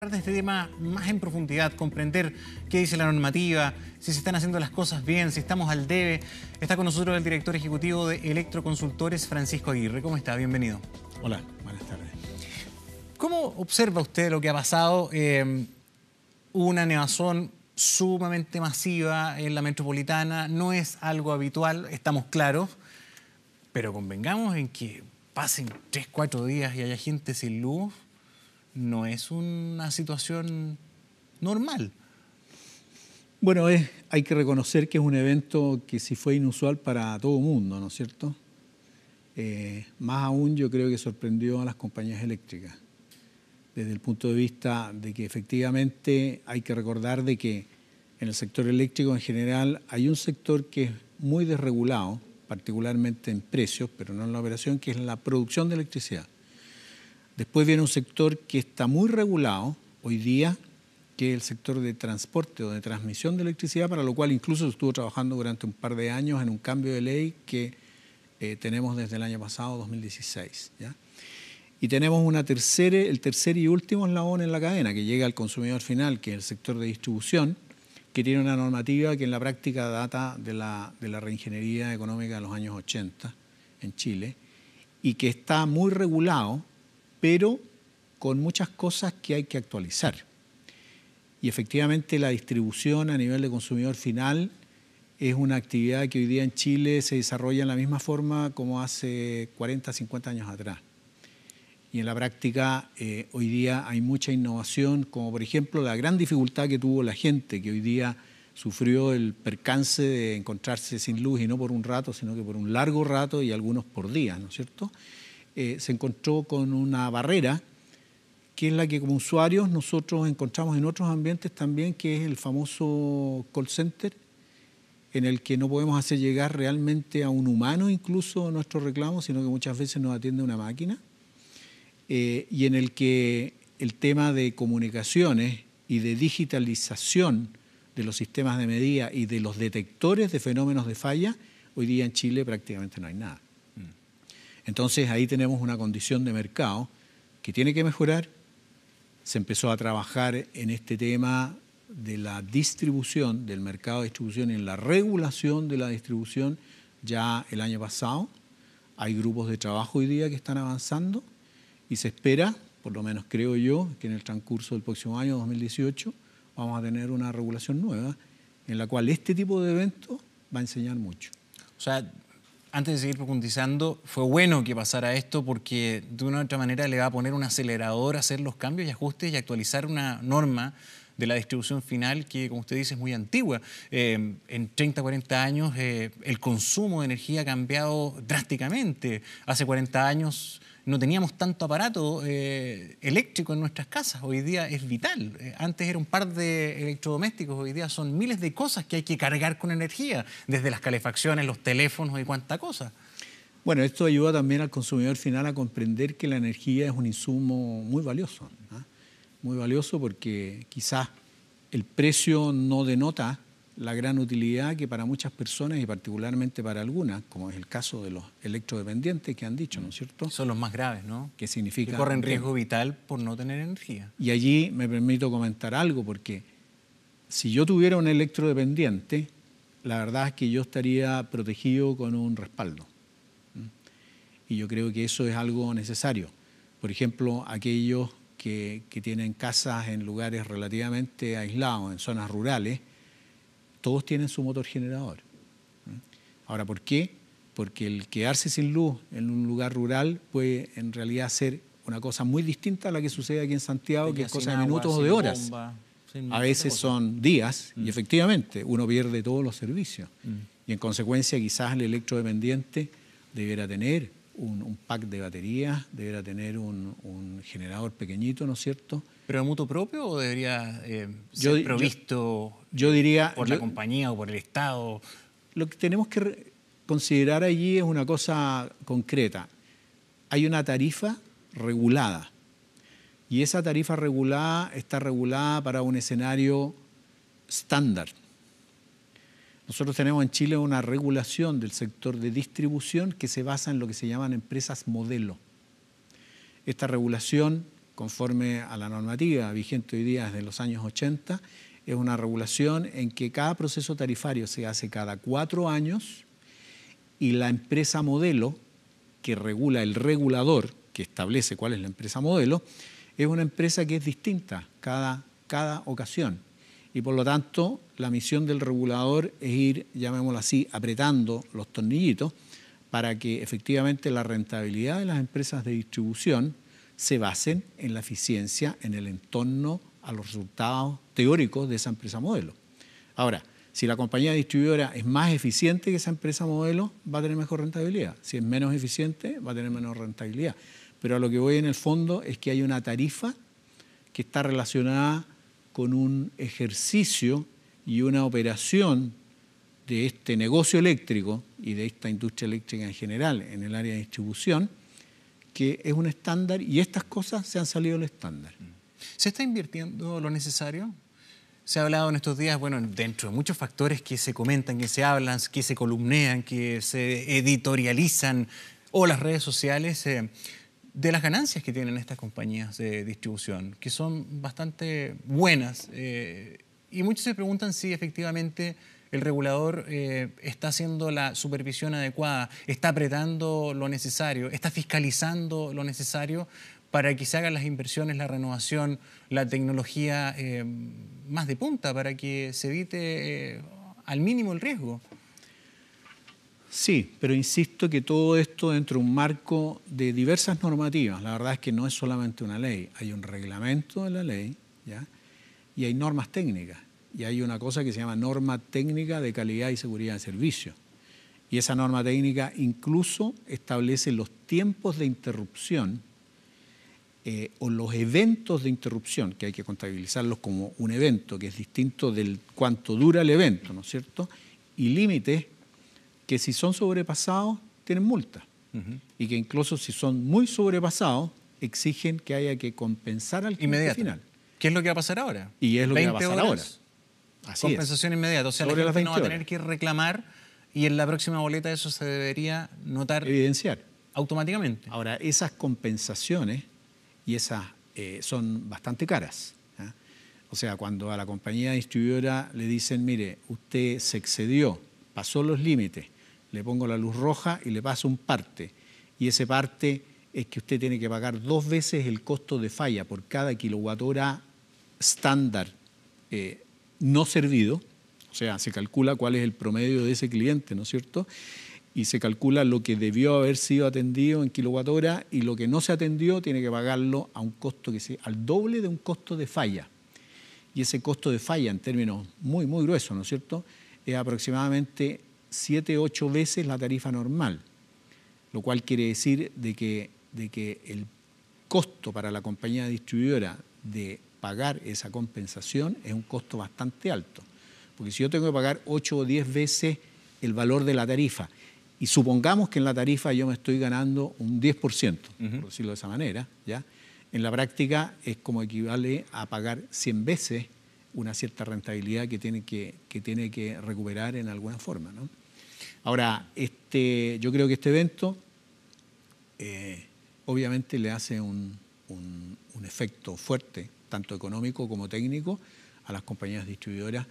De este tema más en profundidad, comprender qué dice la normativa, si se están haciendo las cosas bien, si estamos al debe. Está con nosotros el director ejecutivo de Electroconsultores, Francisco Aguirre. ¿Cómo está? Bienvenido. Hola, buenas tardes. ¿Cómo observa usted lo que ha pasado? Una nevazón sumamente masiva en la metropolitana, no es algo habitual, estamos claros, pero convengamos en que pasen 3, 4 días y haya gente sin luz. No es una situación normal. Bueno, hay que reconocer que es un evento que sí fue inusual para todo el mundo, ¿no es cierto? Más aún yo creo que sorprendió a las compañías eléctricas, desde el punto de vista de que efectivamente hay que recordar de que en el sector eléctrico en general hay un sector que es muy desregulado, particularmente en precios, pero no en la operación, que es la producción de electricidad. Después viene un sector que está muy regulado hoy día, que es el sector de transporte o de transmisión de electricidad, para lo cual incluso estuvo trabajando durante un par de años en un cambio de ley que tenemos desde el año pasado, 2016. ¿Ya? Y tenemos el tercer y último eslabón en la cadena, que llega al consumidor final, que es el sector de distribución, que tiene una normativa que en la práctica data de la reingeniería económica de los años 80 en Chile, y que está muy regulado, pero con muchas cosas que hay que actualizar. Y efectivamente la distribución a nivel de consumidor final es una actividad que hoy día en Chile se desarrolla en la misma forma como hace 40, 50 años atrás. Y en la práctica hoy día hay mucha innovación, como por ejemplo la gran dificultad que tuvo la gente, que hoy día sufrió el percance de encontrarse sin luz, y no por un rato, sino que por un largo rato y algunos por días, ¿no es cierto? Se encontró con una barrera que es la que como usuarios nosotros encontramos en otros ambientes también, que es el famoso call center, en el que no podemos hacer llegar realmente a un humano incluso nuestros reclamos, sino que muchas veces nos atiende una máquina, y en el que el tema de comunicaciones y de digitalización de los sistemas de medida y de los detectores de fenómenos de falla, hoy día en Chile prácticamente no hay nada. Entonces ahí tenemos una condición de mercado que tiene que mejorar. Se empezó a trabajar en este tema de la distribución, del mercado de distribución y en la regulación de la distribución ya el año pasado. Hay grupos de trabajo hoy día que están avanzando y se espera, por lo menos creo yo, que en el transcurso del próximo año 2018 vamos a tener una regulación nueva en la cual este tipo de eventos va a enseñar mucho. O sea, antes de seguir profundizando, fue bueno que pasara esto porque de una u otra manera le va a poner un acelerador a hacer los cambios y ajustes y actualizar una norma de la distribución final que, como usted dice, es muy antigua. En 30, 40 años el consumo de energía ha cambiado drásticamente. Hace 40 años no teníamos tanto aparato eléctrico en nuestras casas. Hoy día es vital. Antes era un par de electrodomésticos, hoy día son miles de cosas que hay que cargar con energía, desde las calefacciones, los teléfonos y cuánta cosa. Bueno, esto ayuda también al consumidor final a comprender que la energía es un insumo muy valioso, ¿no? Muy valioso porque quizás el precio no denota la gran utilidad que para muchas personas y particularmente para algunas, como es el caso de los electrodependientes que han dicho, ¿no es cierto? Son los más graves, ¿no? Que significa... Que corren riesgo vital por no tener energía. Y allí me permito comentar algo, porque si yo tuviera un electrodependiente, la verdad es que yo estaría protegido con un respaldo. Y yo creo que eso es algo necesario. Por ejemplo, aquellos que tienen casas en lugares relativamente aislados, en zonas rurales, todos tienen su motor generador. Ahora, ¿por qué? Porque el quedarse sin luz en un lugar rural puede en realidad ser una cosa muy distinta a la que sucede aquí en Santiago, que es cosa de minutos o de horas. A veces son días y efectivamente uno pierde todos los servicios. Y en consecuencia quizás el electrodependiente deberá tener un pack de baterías, deberá tener un generador pequeñito, ¿no es cierto? ¿Pero de mutuo propio o debería ser provisto por la compañía o por el Estado? Lo que tenemos que considerar allí es una cosa concreta. Hay una tarifa regulada y esa tarifa regulada está regulada para un escenario estándar. Nosotros tenemos en Chile una regulación del sector de distribución que se basa en lo que se llaman empresas modelo. Esta regulación conforme a la normativa vigente hoy día desde los años 80, es una regulación en que cada proceso tarifario se hace cada 4 años y la empresa modelo que regula, el regulador que establece cuál es la empresa modelo, es una empresa que es distinta cada ocasión. Y por lo tanto, la misión del regulador es ir, llamémoslo así, apretando los tornillitos para que efectivamente la rentabilidad de las empresas de distribución se basen en la eficiencia, en el entorno a los resultados teóricos de esa empresa modelo. Ahora, si la compañía distribuidora es más eficiente que esa empresa modelo, va a tener mejor rentabilidad. Si es menos eficiente, va a tener menor rentabilidad. Pero a lo que voy en el fondo es que hay una tarifa que está relacionada con un ejercicio y una operación de este negocio eléctrico y de esta industria eléctrica en general en el área de distribución, que es un estándar y estas cosas se han salido del estándar. ¿Se está invirtiendo lo necesario? Se ha hablado en estos días, bueno, dentro de muchos factores que se comentan, que se hablan, que se columnean, que se editorializan, o las redes sociales, de las ganancias que tienen estas compañías de distribución, que son bastante buenas. Y muchos se preguntan si efectivamente el regulador está haciendo la supervisión adecuada, está apretando lo necesario, está fiscalizando lo necesario para que se hagan las inversiones, la renovación, la tecnología más de punta, para que se evite al mínimo el riesgo. Sí, pero insisto que todo esto dentro de un marco de diversas normativas. La verdad es que no es solamente una ley, hay un reglamento de la ley, ¿ya? Y hay normas técnicas. Y hay una cosa que se llama norma técnica de calidad y seguridad de servicio. Y esa norma técnica incluso establece los tiempos de interrupción o los eventos de interrupción, que hay que contabilizarlos como un evento, que es distinto del cuánto dura el evento, ¿no es cierto? Y límites que si son sobrepasados tienen multa. Y que incluso si son muy sobrepasados exigen que haya que compensar al cliente final. ¿Qué es lo que va a pasar ahora? Y es lo que va a pasar ahora. Así compensación inmediata. O sea, la gente no va a tener que reclamar y en la próxima boleta eso se debería notar. Evidenciar. Automáticamente. Ahora, esas compensaciones y esas son bastante caras. ¿Eh? O sea, cuando a la compañía distribuidora le dicen, mire, usted se excedió, pasó los límites, le pongo la luz roja y le paso un parte. Y ese parte es que usted tiene que pagar 2 veces el costo de falla por cada kilowatt-hora estándar no servido. O sea, se calcula cuál es el promedio de ese cliente, ¿no es cierto? Y se calcula lo que debió haber sido atendido en kilowatt-hora y lo que no se atendió tiene que pagarlo a un costo que sea al doble de un costo de falla. Y ese costo de falla, en términos muy, muy gruesos, ¿no es cierto?, es aproximadamente 7-8 veces la tarifa normal, lo cual quiere decir de que el costo para la compañía distribuidora de pagar esa compensación es un costo bastante alto. Porque si yo tengo que pagar 8 o 10 veces el valor de la tarifa, y supongamos que en la tarifa yo me estoy ganando un 10%, por decirlo de esa manera, ¿ya? En la práctica es como equivale a pagar 100 veces una cierta rentabilidad que tiene que recuperar en alguna forma, ¿no? Ahora, yo creo que este evento obviamente le hace un efecto fuerte, tanto económico como técnico, a las compañías distribuidoras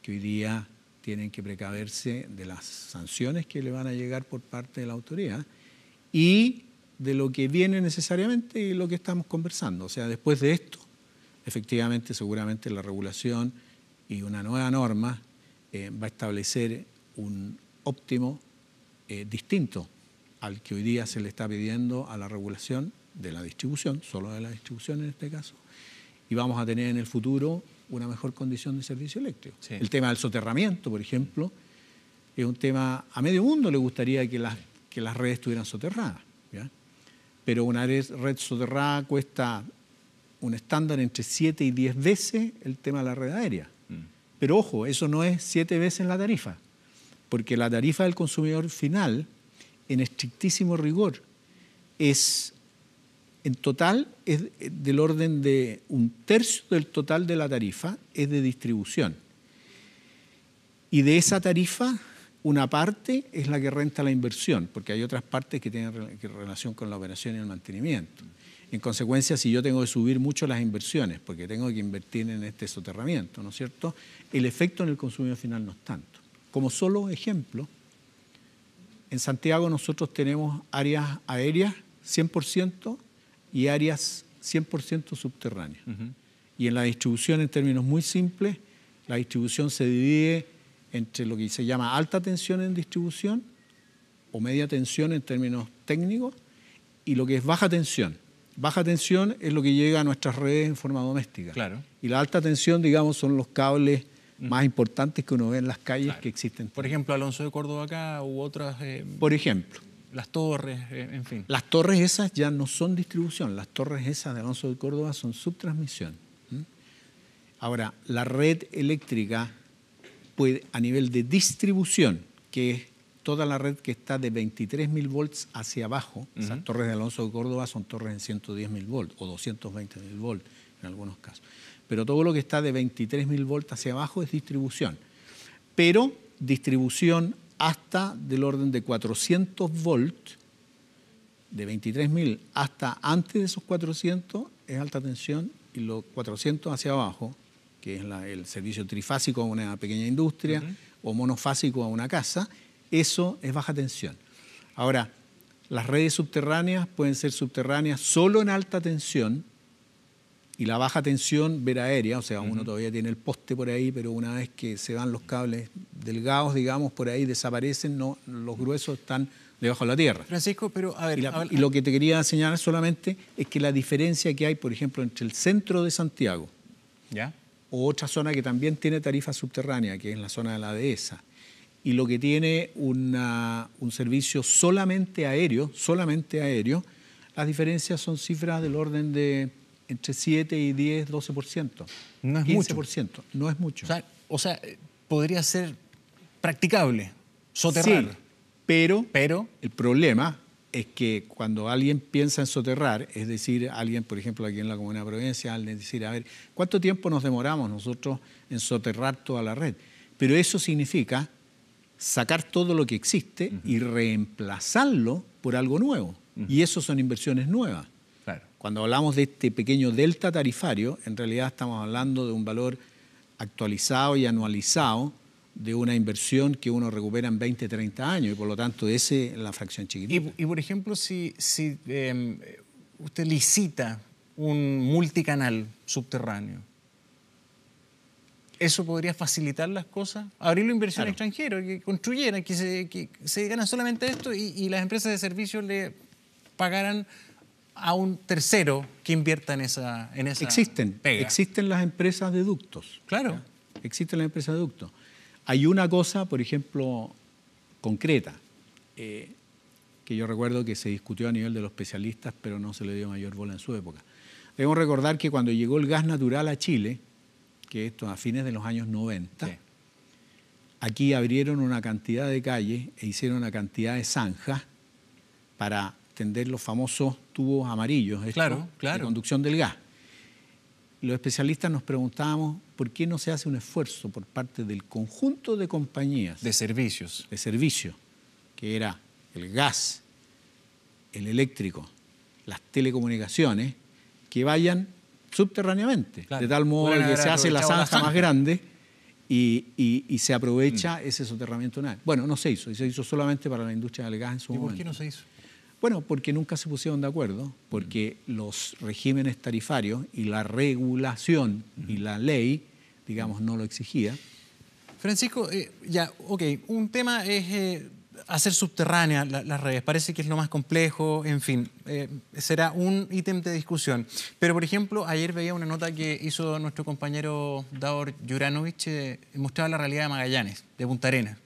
que hoy día tienen que precaverse de las sanciones que le van a llegar por parte de la autoridad y de lo que viene necesariamente y lo que estamos conversando. O sea, después de esto, efectivamente, seguramente la regulación y una nueva norma va a establecer un óptimo distinto al que hoy día se le está pidiendo a la regulación de la distribución, solo de la distribución en este caso, y vamos a tener en el futuro una mejor condición de servicio eléctrico. Sí. El tema del soterramiento, por ejemplo, es un tema, a medio mundo le gustaría que las redes estuvieran soterradas, ¿ya? Pero una red soterrada cuesta un estándar entre 7 y 10 veces el tema de la red aérea. Pero ojo, eso no es 7 veces la tarifa, porque la tarifa del consumidor final, en estrictísimo rigor, en total es del orden de 1/3 del total de la tarifa es de distribución. Y de esa tarifa, una parte es la que renta la inversión, porque hay otras partes que tienen relación con la operación y el mantenimiento. En consecuencia, si yo tengo que subir mucho las inversiones, porque tengo que invertir en este soterramiento, ¿no es cierto?, el efecto en el consumidor final no es tanto. Como solo ejemplo, en Santiago nosotros tenemos áreas aéreas 100% y áreas 100% subterráneas. Y en la distribución, en términos muy simples, la distribución se divide entre lo que se llama alta tensión en distribución o media tensión en términos técnicos y lo que es baja tensión. Baja tensión es lo que llega a nuestras redes en forma doméstica. Claro. Y la alta tensión, digamos, son los cables más importantes que uno ve en las calles, Claro, que existen. Por ejemplo, Alonso de Córdoba acá u otras... Por ejemplo. Las torres, en fin. Las torres esas ya no son distribución. Las torres esas de Alonso de Córdoba son subtransmisión. Ahora, la red eléctrica puede, a nivel de distribución, que es toda la red que está de 23.000 volts hacia abajo, esas torres de Alonso de Córdoba son torres en 110.000 volts o 220.000 volts en algunos casos. Pero todo lo que está de 23.000 volts hacia abajo es distribución. Pero distribución hasta del orden de 400 volts, de 23.000 hasta antes de esos 400 es alta tensión, y los 400 hacia abajo, que es el servicio trifásico a una pequeña industria o monofásico a una casa, eso es baja tensión. Ahora, las redes subterráneas pueden ser subterráneas solo en alta tensión y la baja tensión ver aérea, o sea, uno todavía tiene el poste por ahí, pero una vez que se van los cables delgados, digamos, por ahí desaparecen, no, los gruesos están debajo de la tierra. Francisco, pero a ver... Y lo que te quería señalar solamente es que la diferencia que hay, por ejemplo, entre el centro de Santiago ¿Ya? o otra zona que también tiene tarifa subterránea, que es la zona de la dehesa, y lo que tiene un servicio solamente aéreo, las diferencias son cifras del orden de entre 7 y 10, 12%. No es 15%. mucho. No es mucho. O sea, podría ser practicable, soterrar. Sí, pero el problema es que cuando alguien piensa en soterrar, es decir, alguien, por ejemplo, aquí en la Comuna de Providencia, alguien decir, a ver, ¿cuánto tiempo nos demoramos nosotros en soterrar toda la red? Pero eso significa sacar todo lo que existe y reemplazarlo por algo nuevo. Y eso son inversiones nuevas. Claro. Cuando hablamos de este pequeño delta tarifario, en realidad estamos hablando de un valor actualizado y anualizado de una inversión que uno recupera en 20, 30 años, y por lo tanto ese es la fracción chiquitita. Y por ejemplo, si usted licita un multicanal subterráneo, ¿eso podría facilitar las cosas? Abrirlo a inversión extranjera, que construyeran, que se dedicaran solamente a esto y las empresas de servicios le pagaran a un tercero que invierta en esa pega. Existen las empresas de ductos. Claro. ¿Ya? Existen las empresas de ductos. Hay una cosa, por ejemplo, concreta, que yo recuerdo que se discutió a nivel de los especialistas, pero no se le dio mayor bola en su época. Debemos recordar que cuando llegó el gas natural a Chile, que esto a fines de los años 90, sí, aquí abrieron una cantidad de calles e hicieron una cantidad de zanjas para tender los famosos tubos amarillos de conducción del gas. Los especialistas nos preguntábamos por qué no se hace un esfuerzo por parte del conjunto de compañías de servicio, que era el gas, el eléctrico, las telecomunicaciones, que vayan subterráneamente, de tal modo que se hace la zanja más grande y se aprovecha ese soterramiento. Bueno, no se hizo solamente para la industria del gas en su momento. ¿Y por qué no se hizo? Bueno, porque nunca se pusieron de acuerdo, porque los regímenes tarifarios y la regulación y la ley, digamos, no lo exigía. Francisco, un tema es hacer subterráneas las redes. Parece que es lo más complejo, en fin, será un ítem de discusión. Pero, por ejemplo, ayer veía una nota que hizo nuestro compañero Davor Juranovic, mostraba la realidad de Magallanes, de Punta Arenas.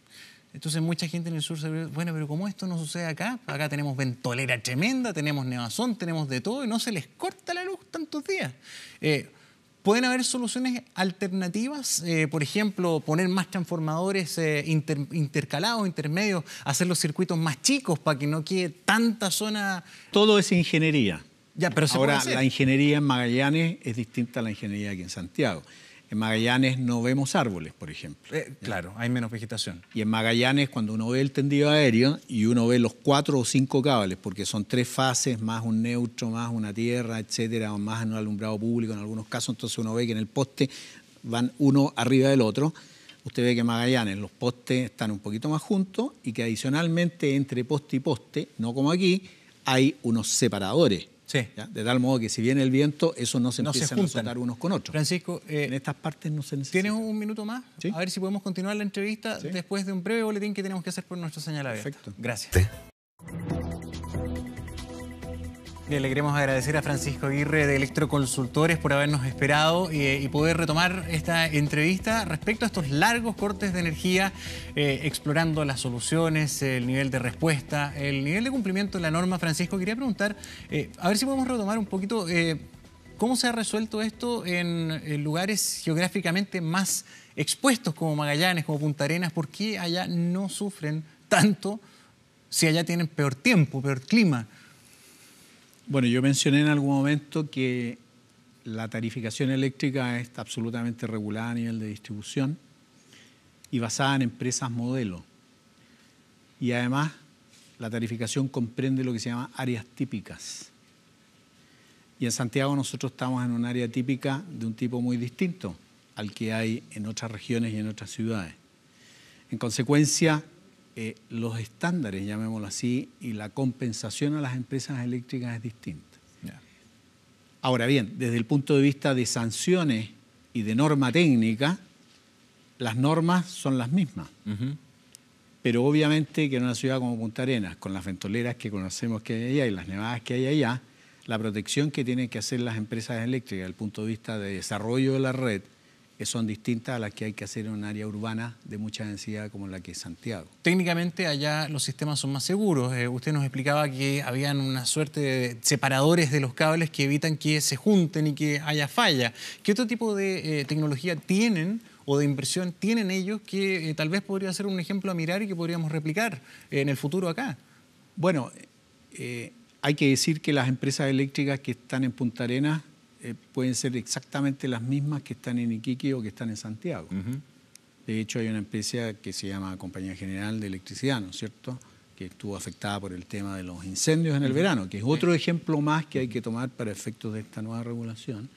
Entonces mucha gente en el sur se ve, bueno, pero ¿cómo esto no sucede acá? Acá tenemos ventolera tremenda, tenemos nevazón, tenemos de todo y no se les corta la luz tantos días. ¿Pueden haber soluciones alternativas? Por ejemplo, poner más transformadores intercalados, intermedios, hacer los circuitos más chicos para que no quede tanta zona... Todo es ingeniería. Ya, pero ahora, la ingeniería en Magallanes es distinta a la ingeniería aquí en Santiago. En Magallanes no vemos árboles, por ejemplo. Claro, hay menos vegetación. Y en Magallanes, cuando uno ve el tendido aéreo y uno ve los 4 o 5 cables, porque son 3 fases, más un neutro, más una tierra, etcétera, o más en un alumbrado público en algunos casos, entonces uno ve que en el poste van uno arriba del otro. Usted ve que en Magallanes los postes están un poquito más juntos y que adicionalmente entre poste y poste, no como aquí, hay unos separadores. Sí. ¿Ya? De tal modo que si viene el viento, esos no se empiezan a azotar unos con otros. Francisco, en estas partes no se necesita. ¿Tienes un minuto más? ¿Sí? A ver si podemos continuar la entrevista después de un breve boletín que tenemos que hacer por nuestra señal abierta. Perfecto. Gracias. Sí. Bien, le queremos agradecer a Francisco Aguirre de Electroconsultores por habernos esperado y poder retomar esta entrevista respecto a estos largos cortes de energía, explorando las soluciones, el nivel de respuesta, el nivel de cumplimiento de la norma. Francisco, quería preguntar, a ver si podemos retomar un poquito cómo se ha resuelto esto en lugares geográficamente más expuestos como Magallanes, como Punta Arenas. ¿Por qué allá no sufren tanto si allá tienen peor tiempo, peor clima? Bueno, yo mencioné en algún momento que la tarificación eléctrica está absolutamente regulada a nivel de distribución y basada en empresas modelo. Y además, la tarificación comprende lo que se llama áreas típicas. Y en Santiago nosotros estamos en un área típica de un tipo muy distinto al que hay en otras regiones y en otras ciudades. En consecuencia, los estándares, llamémoslo así, y la compensación a las empresas eléctricas es distinta. Yeah. Ahora bien, desde el punto de vista de sanciones y de norma técnica, las normas son las mismas. Pero obviamente que en una ciudad como Punta Arenas, con las ventoleras que conocemos que hay allá y las nevadas que hay allá, la protección que tienen que hacer las empresas eléctricas desde el punto de vista de desarrollo de la red son distintas a las que hay que hacer en un área urbana de mucha densidad como la que es Santiago. Técnicamente allá los sistemas son más seguros. Usted nos explicaba que habían una suerte de separadores de los cables que evitan que se junten y que haya falla. ¿Qué otro tipo de tecnología tienen o de inversión tienen ellos que tal vez podría ser un ejemplo a mirar y que podríamos replicar en el futuro acá? Bueno, hay que decir que las empresas eléctricas que están en Punta Arenas pueden ser exactamente las mismas que están en Iquique o que están en Santiago. De hecho, hay una empresa que se llama Compañía General de Electricidad, ¿no es cierto?, que estuvo afectada por el tema de los incendios en el verano, que es otro ejemplo más que hay que tomar para efectos de esta nueva regulación,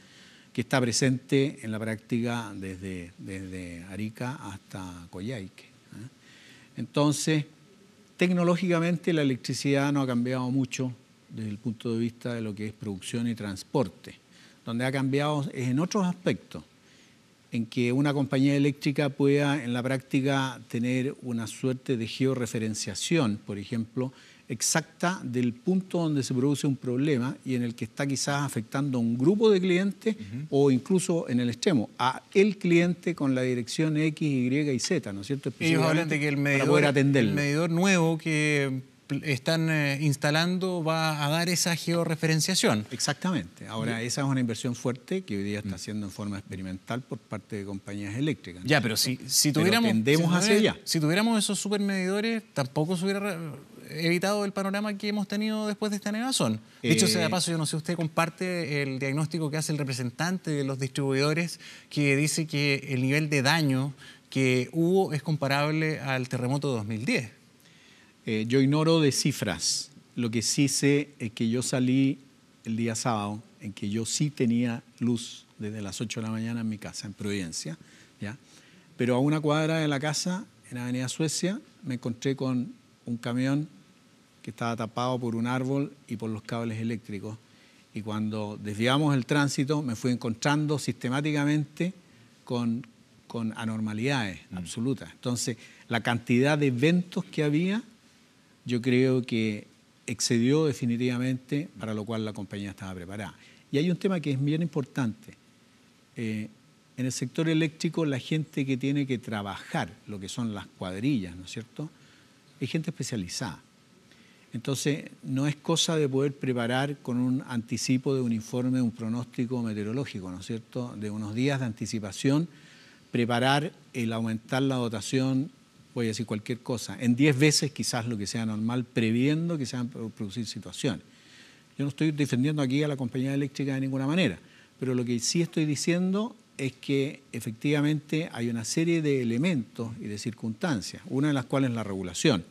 que está presente en la práctica desde Arica hasta Coyhaique. Entonces, tecnológicamente la electricidad no ha cambiado mucho desde el punto de vista de lo que es producción y transporte. Donde ha cambiado es en otros aspectos, en que una compañía eléctrica pueda en la práctica tener una suerte de georreferenciación, por ejemplo, exacta del punto donde se produce un problema y en el que está quizás afectando a un grupo de clientes o incluso en el extremo, a el cliente con la dirección X, Y y Z, ¿no es cierto? Ellos hablan de que el medidor nuevo que están instalando va a dar esa georreferenciación. Exactamente. Ahora, esa es una inversión fuerte que hoy día está haciendo en forma experimental por parte de compañías eléctricas, ¿no? Ya, pero si tuviéramos, hacia allá. Si tuviéramos esos supermedidores, tampoco se hubiera evitado el panorama que hemos tenido después de esta nevazón. Dicho sea de paso, yo no sé si usted comparte el diagnóstico que hace el representante de los distribuidores, que dice que el nivel de daño que hubo es comparable al terremoto de 2010. Yo ignoro de cifras. Lo que sí sé es que yo salí el día sábado, en que yo sí tenía luz desde las 8 de la mañana en mi casa, en Providencia, ¿ya? Pero a una cuadra de la casa, en Avenida Suecia, me encontré con un camión que estaba tapado por un árbol y por los cables eléctricos. Y cuando desviamos el tránsito, me fui encontrando sistemáticamente con anormalidades absolutas. Entonces, la cantidad de eventos que había, yo creo que excedió definitivamente, para lo cual la compañía estaba preparada. Y hay un tema que es bien importante. En el sector eléctrico, la gente que tiene que trabajar, lo que son las cuadrillas, ¿no es cierto?, es gente especializada. Entonces, no es cosa de poder preparar con un anticipo de un informe, un pronóstico meteorológico, ¿no es cierto?, de unos días de anticipación, preparar el aumentar la dotación, voy a decir cualquier cosa, en 10 veces quizás lo que sea normal, previendo que se van a producir situaciones. Yo no estoy defendiendo aquí a la compañía eléctrica de ninguna manera, pero lo que sí estoy diciendo es que efectivamente hay una serie de elementos y de circunstancias, una de las cuales es la regulación.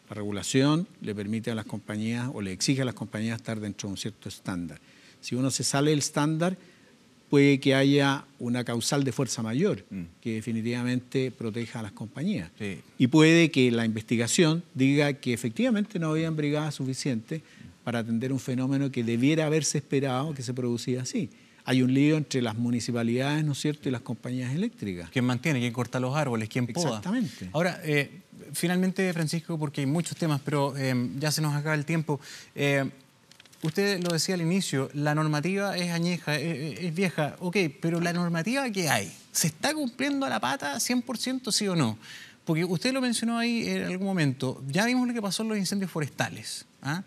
La regulación le permite a las compañías o le exige a las compañías estar dentro de un cierto estándar. Si uno se sale del estándar, puede que haya una causal de fuerza mayor que definitivamente proteja a las compañías. Sí. Y puede que la investigación diga que efectivamente no habían brigadas suficientes para atender un fenómeno que debiera haberse esperado que se producía así. Hay un lío entre las municipalidades, ¿no es cierto?, y las compañías eléctricas. ¿Quién mantiene? ¿Quién corta los árboles? ¿Quién poda? Exactamente. Ahora, finalmente, Francisco, porque hay muchos temas, pero ya se nos acaba el tiempo. Usted lo decía al inicio, la normativa es añeja, es vieja, ok, pero la normativa que hay, ¿se está cumpliendo a la pata 100% sí o no? Porque usted lo mencionó ahí en algún momento, ya vimos lo que pasó en los incendios forestales. ¿Ah?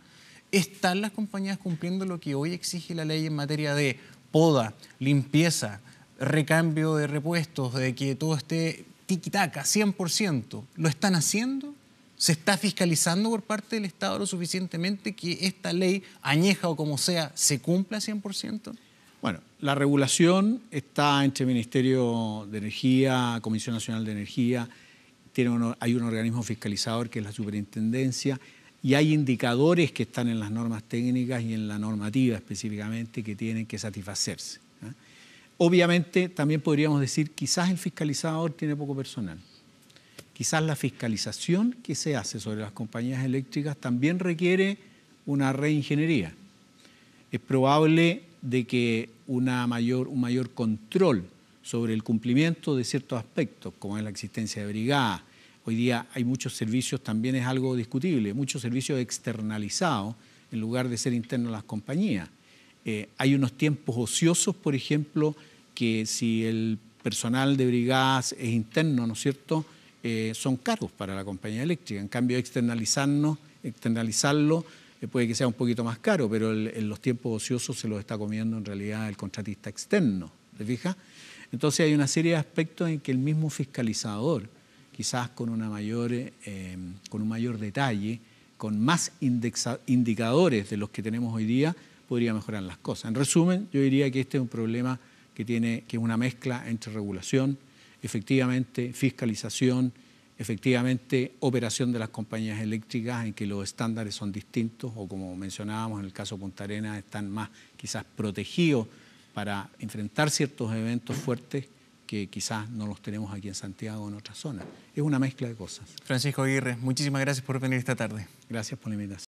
¿Están las compañías cumpliendo lo que hoy exige la ley en materia de poda, limpieza, recambio de repuestos, de que todo esté tiquitaca, 100%? ¿Lo están haciendo? ¿Se está fiscalizando por parte del Estado lo suficientemente que esta ley, añeja o como sea, se cumpla 100%? Bueno, la regulación está entre Ministerio de Energía, Comisión Nacional de Energía, hay un organismo fiscalizador que es la Superintendencia, y hay indicadores que están en las normas técnicas y en la normativa específicamente que tienen que satisfacerse. Obviamente, también podríamos decir, quizás el fiscalizador tiene poco personal. Quizás la fiscalización que se hace sobre las compañías eléctricas también requiere una reingeniería. Es probable de que un mayor control sobre el cumplimiento de ciertos aspectos, como es la existencia de brigadas. Hoy día hay muchos servicios, también es algo discutible, muchos servicios externalizados en lugar de ser internos a las compañías. Hay unos tiempos ociosos, por ejemplo, que si el personal de brigadas es interno, ¿no es cierto?, son caros para la compañía eléctrica. En cambio, externalizarlo puede que sea un poquito más caro, pero en los tiempos ociosos se los está comiendo en realidad el contratista externo, ¿te fijas? Entonces hay una serie de aspectos en que el mismo fiscalizador, quizás con un mayor detalle, con más indicadores de los que tenemos hoy día, podría mejorar las cosas. En resumen, yo diría que este es un problema que es una mezcla entre regulación, efectivamente fiscalización, efectivamente operación de las compañías eléctricas en que los estándares son distintos o, como mencionábamos en el caso de Punta Arenas, están más quizás protegidos para enfrentar ciertos eventos fuertes que quizás no los tenemos aquí en Santiago o en otras zonas. Es una mezcla de cosas. Francisco Aguirre, muchísimas gracias por venir esta tarde. Gracias por la invitación.